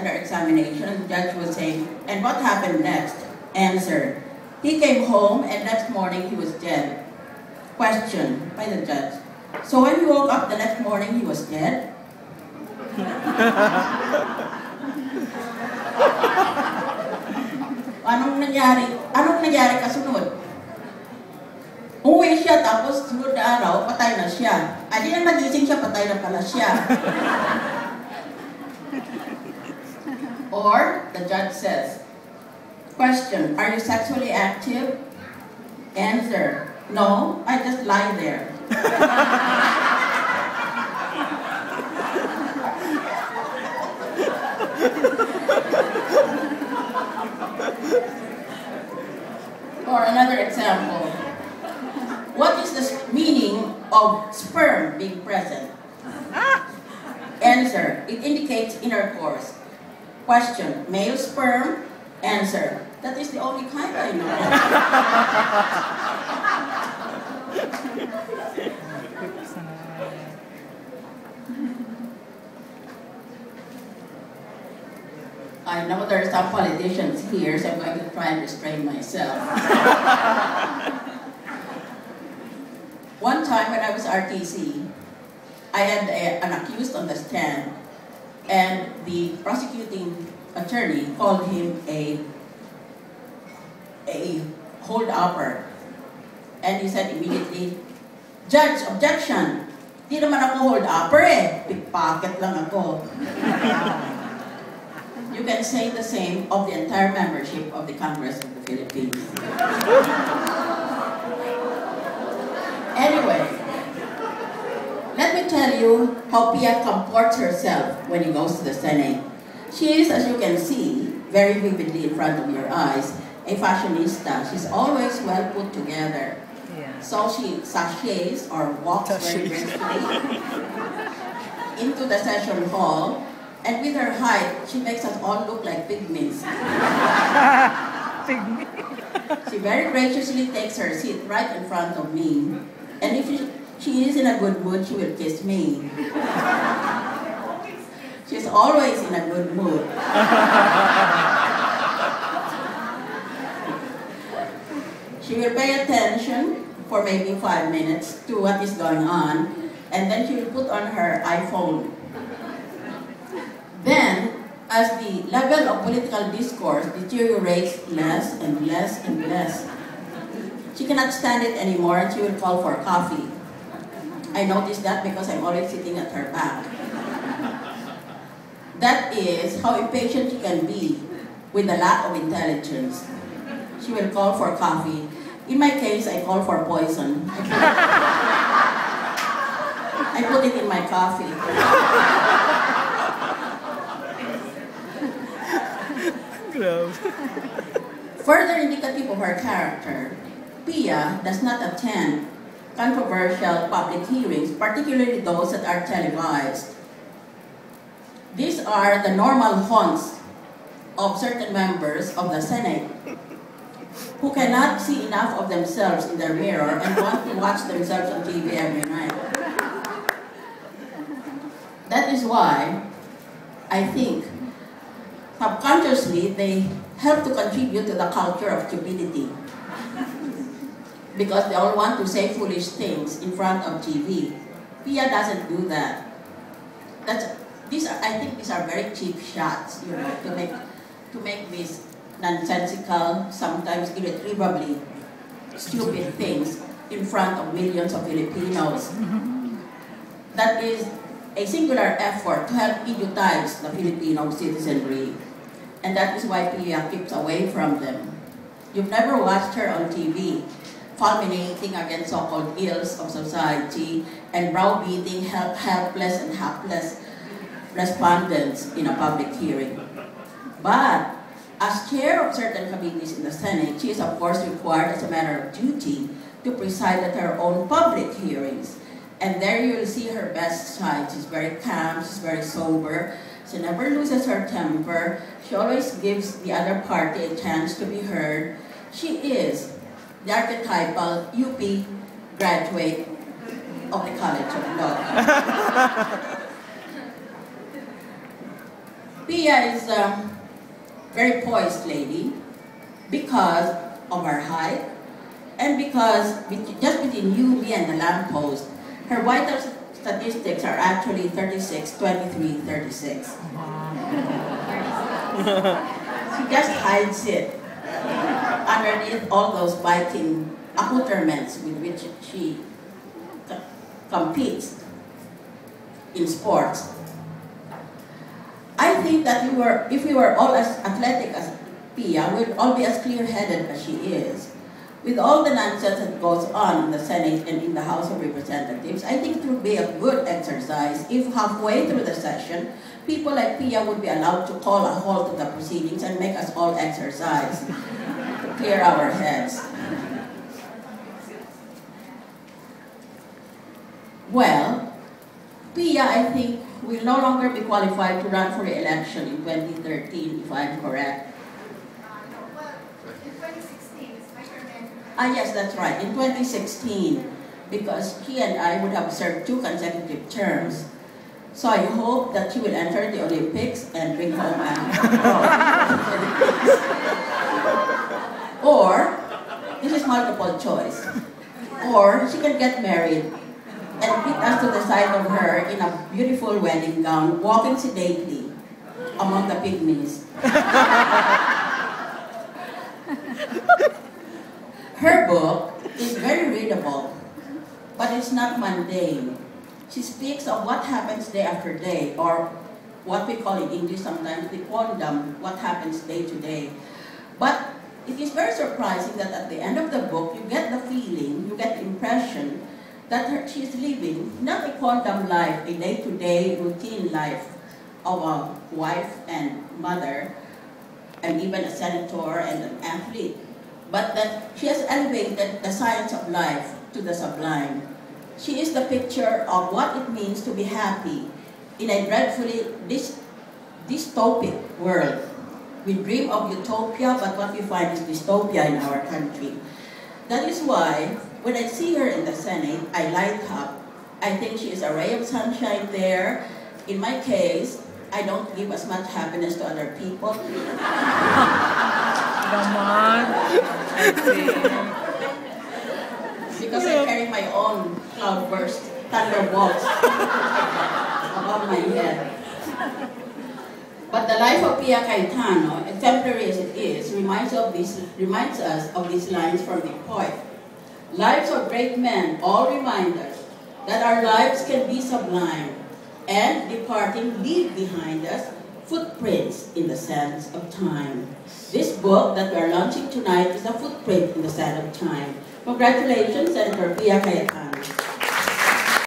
under examination, the judge was saying, and what happened next? Answer, he came home and next morning he was dead. Question by the judge, so when he woke up the next morning, he was dead? Anong nangyari kasunod? Umuwi siya, tapos sunod na araw, patay na siya. Ay, di na nagising siya, patay na pala siya. Or, the judge says, question, are you sexually active? Answer, no, I just lie there. Or another example, what is the meaning of sperm being present? Answer, it indicates intercourse. Question, male sperm? Answer, that is the only kind I know. I know there are some politicians here, so I'm going to try and restrain myself. One time when I was RTC, I had an accused on the stand, and the prosecuting attorney called him a hold-upper. And he said immediately, Judge, objection! Di naman ako hold-upper eh. Pickpocket lang ako. You can say the same of the entire membership of the Congress of the Philippines. Anyway, let me tell you how Pia comports herself when he goes to the Senate. She is, as you can see, very vividly in front of your eyes, a fashionista. She's always well put together. Yeah. So she sachets or walks very gracefully into the session hall, and with her height, she makes us all look like pygmies. She very graciously takes her seat right in front of me, and if she is in a good mood, she will kiss me. She's always in a good mood. She will pay attention for maybe 5 minutes to what is going on, and then she will put on her iPhone. Then, as the level of political discourse deteriorates less and less and less, she cannot stand it anymore and she will call for coffee. I noticed that because I'm always sitting at her back. That is how impatient she can be with the lack of intelligence. She will call for coffee. In my case, I call for poison. I put it in my coffee. Further indicative of her character, Pia does not attend controversial public hearings, particularly those that are televised. These are the normal haunts of certain members of the Senate who cannot see enough of themselves in the mirror and want to watch themselves on TV every night. That is why I think subconsciously they help to contribute to the culture of stupidity, because they all want to say foolish things in front of TV. Pia doesn't do that. I think these are very cheap shots, you know, to make these nonsensical, sometimes irretrievably stupid things in front of millions of Filipinos. That is a singular effort to help idiotize the Filipino citizenry. And that is why Pia keeps away from them. You've never watched her on TV, fulminating against so-called ills of society and browbeating helpless and hapless respondents in a public hearing. But as chair of certain committees in the Senate, she is of course required as a matter of duty to preside at her own public hearings. And there you will see her best side. She's very calm, she's very sober, she never loses her temper, she always gives the other party a chance to be heard. She is the archetypal UP graduate of the College of Law. Pia is a very poised lady because of her height and because just between you, me, and the lamppost, her vital statistics are actually 36, 23, 36. She just hides it underneath all those Viking accoutrements with which she competes in sports. I think that if we were all as athletic as Pia, we'd all be as clear-headed as she is. With all the nonsense that goes on in the Senate and in the House of Representatives, I think it would be a good exercise if halfway through the session, people like Pia would be allowed to call a halt to the proceedings and make us all exercise to clear our heads. Well, Pia, I think, will no longer be qualified to run for re-election in 2013, if I'm correct. In 2016, is my term. Yes, that's right, in 2016, because she and I would have served 2 consecutive terms. So I hope that she will enter the Olympics and bring home a or, this is multiple choice, or she can get married and put us to the side of her in a beautiful wedding gown, walking sedately among the pygmies. Her book is very readable, but it's not mundane. She speaks of what happens day after day, or what we call in English sometimes the quondam, what happens day to day. But it is very surprising that at the end of the book, you get the feeling, you get the impression that she's living not a quondam life, a day-to-day routine life of a wife and mother, and even a senator and an athlete, but that she has elevated the science of life to the sublime. She is the picture of what it means to be happy in a dreadfully dystopic world. We dream of utopia, but what we find is dystopia in our country. That is why, when I see her in the Senate, I light up. I think she is a ray of sunshine there. In my case, I don't give as much happiness to other people. Because I carry my own cloudburst thunderbolts above my head. But the life of Pia Cayetano, exemplary as it is, reminds us of these lines from the poet. Lives of great men all remind us that our lives can be sublime, and departing leave behind us footprints in the sands of time. This book that we are launching tonight is a footprint in the sand of time. Congratulations, Senator Pia Cayetano.